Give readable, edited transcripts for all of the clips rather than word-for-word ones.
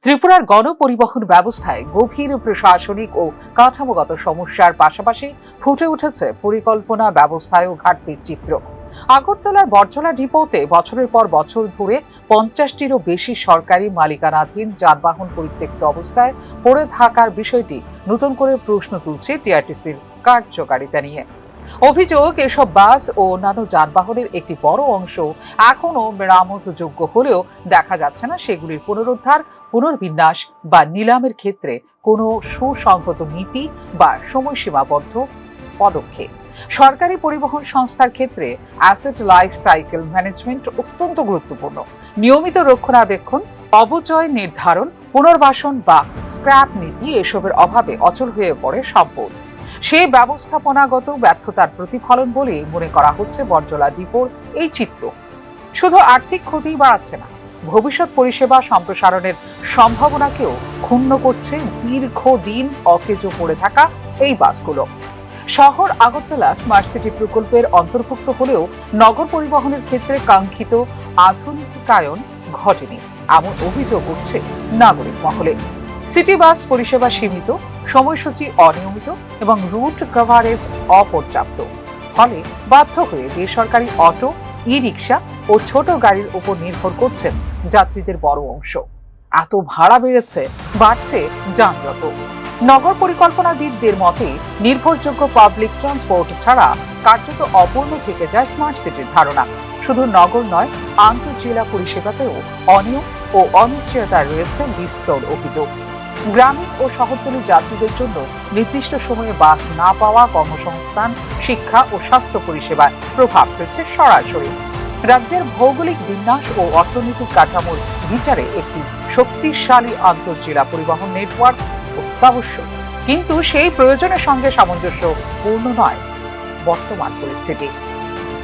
ত্রিপুরার গণপরিবহন ব্যবস্থায় গভীর প্রশাসনিক ও কাঠামোগত সমস্যার পাশাপাশি ফুটে উঠেছে পরিকল্পনা ব্যবস্থায় ও ঘাটতির চিত্র। আগরতলার বটজলা ডিপোতে বছরের পর বছর ধরে 50টিরও বেশি সরকারি মালিকানাধীন যানবাহন পরিত্যক্ত অবস্থায় পড়ে থাকার বিষয়টি নতুন করে প্রশ্ন তুলছে টিআরটিসির কার্যকারিতা নিয়ে। অভিযোগ, এসব বাস ও অন্যান্য যানবাহনের একটি বড় অংশ এখনো মেরামতযোগ্য হলেও দেখা যাচ্ছে না সেগুলির পুনরুদ্ধার, পুনর্বিন্যাস বা নিলামের ক্ষেত্রে কোনো সুসংহত নীতি বা সময়সীমাবদ্ধ পদক্ষেপ। সরকারি পরিবহন সংস্থার ক্ষেত্রে অ্যাসেট লাইফ সাইকেল ম্যানেজমেন্ট অত্যন্ত গুরুত্বপূর্ণ। নিয়মিত রক্ষণাবেক্ষণ, অবচয় নির্ধারণ, পুনর্বাসন বা স্ক্র্যাপ নীতি এসবের অভাবে অচল হয়ে পড়ে সম্পদ। সেই ব্যবস্থাপনাগত ব্যর্থতার প্রতিফলন বলে মনে করা হচ্ছে বটজলা ডিপোর এই চিত্র। শুধু আর্থিক ক্ষতি বাড়াচ্ছে না, ভবিষ্যৎ পরিষেবা সম্প্রসারণের সম্ভাবনাকেও ক্ষুণ্ণ করছে দীর্ঘদিন অকেজো পড়ে থাকা এই বাসগুলো। শহর আগরতলা স্মার্ট সিটি প্রকল্পের অন্তর্ভুক্ত হলেও নগর পরিবহনের ক্ষেত্রে কাঙ্ক্ষিত আধুনিকায়ন ঘটেনি এমন অভিযোগ উঠছে নাগরিক মহলে। সিটি বাস পরিষেবা সীমিত, সময়সূচি অনিয়মিত এবং রুট কভারেজ অপর্যাপ্ত। ফলে বাধ্য হয়ে বেসরকারি অটো, ই রিক্সা ও ছোট গাড়ির উপর নির্ভর করছেন যাত্রীদের বড় অংশ। এত ভাড়া বেড়েছে, বাড়ছে যানজট। নগর পরিকল্পনাবিদদের মতে নির্ভরযোগ্য পাবলিক ট্রান্সপোর্ট ছাড়া কার্যত অপূর্ণ থেকে যায় স্মার্ট সিটির ধারণা। শুধু নগর নয়, আন্তঃজেলা পরিষেবাতেও অনিয়ম ও অনিশ্চয়তা রয়েছে বিস্তর অভিযোগ। গ্রামীণ ও শহরতলি যাত্রীদের জন্য নির্দিষ্ট সময়ে বাস না পাওয়া কর্মসংস্থান, শিক্ষা ও স্বাস্থ্য পরিষেবায় প্রভাব ফেলছে সরাসরি। রাজ্যের ভৌগোলিক বিন্যাস ও অর্থনৈতিক কাঠামোর বিচারে একটি শক্তিশালী আন্তঃজেলা পরিবহন নেটওয়ার্ক অত্যাবশ্যক, কিন্তু সেই প্রয়োজনের সঙ্গে সামঞ্জস্যপূর্ণ নয় বর্তমান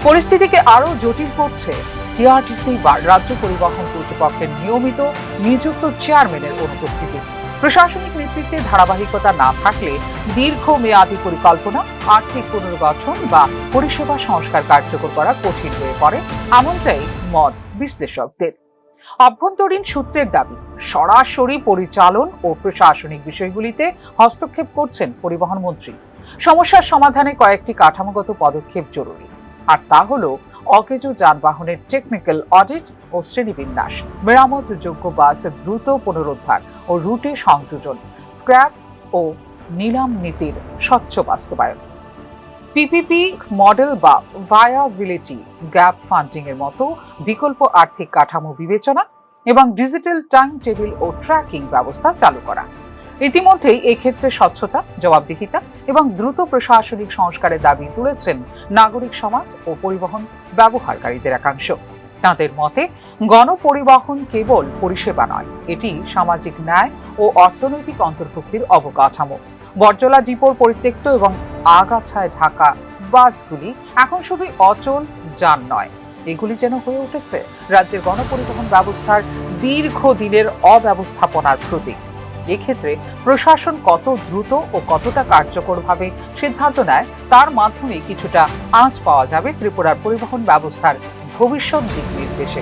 পরিস্থিতিকে আরো জটিল করছে টিআরটিসি বা রাজ্য পরিবহন কর্তৃপক্ষের নিয়মিত নিযুক্ত চেয়ারম্যানের অনুপস্থিতি। প্রশাসনিক নেতৃত্বে ধারাবাহিকতা না থাকলে দীর্ঘমেয়াদী পরিকল্পনা, আর্থিক পুনর্গঠন বা পরিষেবা সংস্কার কার্যকর করা কঠিন হয়ে পড়ে, এমনটাই মত বিশ্লেষকদের। অভ্যন্তরীণ সূত্রের দাবি, সরাসরি পরিচালন ও প্রশাসনিক বিষয়গুলিতে হস্তক্ষেপ করছেন পরিবহন মন্ত্রী। সমস্যার সমাধানে কয়েকটি কাঠামোগত পদক্ষেপ জরুরি, আর তা হল অকেজো যানবাহনের টেকনিক্যাল অডিট ও শ্রেণীবিন্যাস, মেরামতযোগ্য বাস দ্রুত পুনরুদ্ধার ও রুটে সংযোজন, স্ক্র্যাপ ও নিলাম নীতির স্বচ্ছ বাস্তবায়ন, পিপিপি মডেল বা ভায়াবিলিটি গ্যাপ ফান্ডিং এর মতো বিকল্প আর্থিক কাঠামো বিবেচনা এবং ডিজিটাল টাইম টেবিল ও ট্র্যাকিং ব্যবস্থা চালু করা। ইতিমধ্যেই এক্ষেত্রে স্বচ্ছতা, জবাবদিহিতা এবং দ্রুত প্রশাসনিক সংস্কারের দাবি তুলেছেন নাগরিক সমাজ ও পরিবহন ব্যবহারকারীদের একাংশ। তাঁদের মতে গণপরিবহন কেবল পরিষেবা নয়, এটি সামাজিক ন্যায় ও অর্থনৈতিক অন্তর্ভুক্তির অবকাঠামো। বটজলা ডিপোর পরিত্যক্ত এবং আগাছায় ঢাকা বাসগুলি এখন শুধুই অচল যান নয়, এগুলি যেন হয়ে উঠেছে রাজ্যের গণপরিবহন ব্যবস্থার দীর্ঘদিনের অব্যবস্থাপনার প্রতীক। এক্ষেত্রে প্রশাসন কত দ্রুত ও কতটা কার্যকরভাবে সিদ্ধান্ত নেয়, তার মাধ্যমে কিছুটা আঁচ পাওয়া যাবে ত্রিপুরার পরিবহন ব্যবস্থার ভবিষ্যৎ দিক নির্দেশে।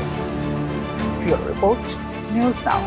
Report, news now.